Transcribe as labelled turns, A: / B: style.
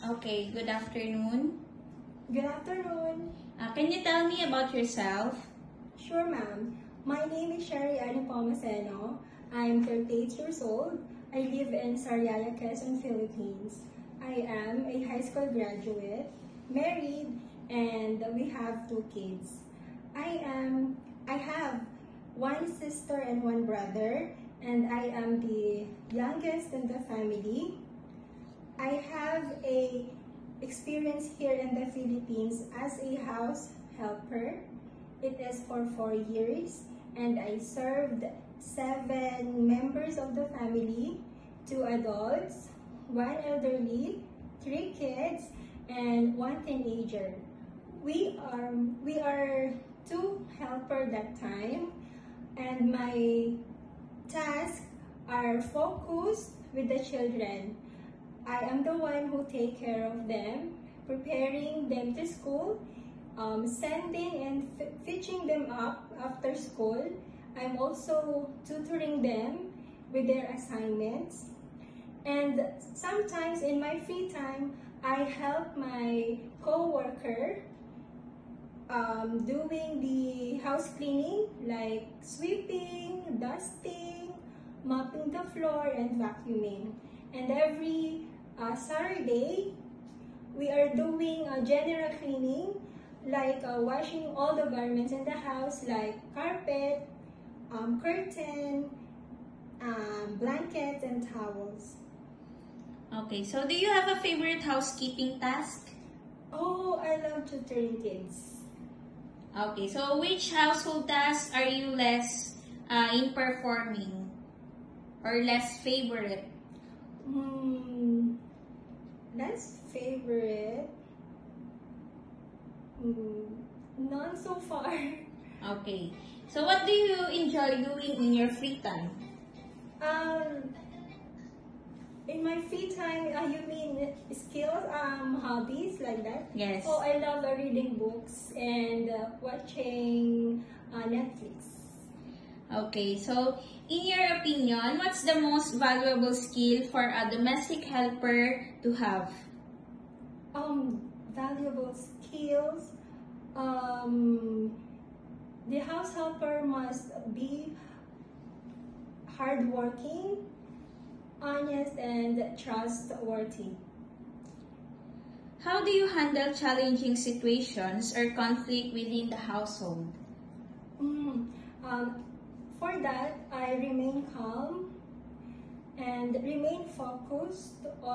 A: Okay, good afternoon.
B: Good afternoon.
A: Can you tell me about yourself?
B: Sure, ma'am. My name is Sherry Annie Pomaceno. I'm 38 years old. I live in Sariaya, Quezon, Philippines. I am a high school graduate, married, and we have 2 kids. I have one sister and one brother, and I am the youngest in the family. I have a experience here in the Philippines as a house helper. It is for 4 years, and I served 7 members of the family, 2 adults, 1 elderly, 3 kids, and 1 teenager. We are 2 helper that time, and my tasks are focused with the children. I am the one who take care of them, preparing them to school, sending and fetching them up after school. I'm also tutoring them with their assignments. And sometimes in my free time, I help my co-worker doing the house cleaning, like sweeping, dusting, mopping the floor, and vacuuming. And every Saturday, we are doing general cleaning, like washing all the garments in the house, like carpet, curtain, blankets, and towels.
A: Okay, so do you have a favorite housekeeping task?
B: Oh, I love tutoring kids.
A: Okay, so which household tasks are you less in performing or less favorite?
B: Less favorite? None so far.
A: Okay, so what do you enjoy doing in your free time?
B: In my free time, you mean skills, hobbies like that?
A: Yes.
B: Oh, I love reading books and watching Netflix.
A: Okay, so in your opinion, what's the most valuable skill for a domestic helper to have?
B: Valuable skills. The house helper must be hardworking, honest, and trustworthy.
A: How do you handle challenging situations or conflict within the household?
B: For that, I remain calm and remain focused on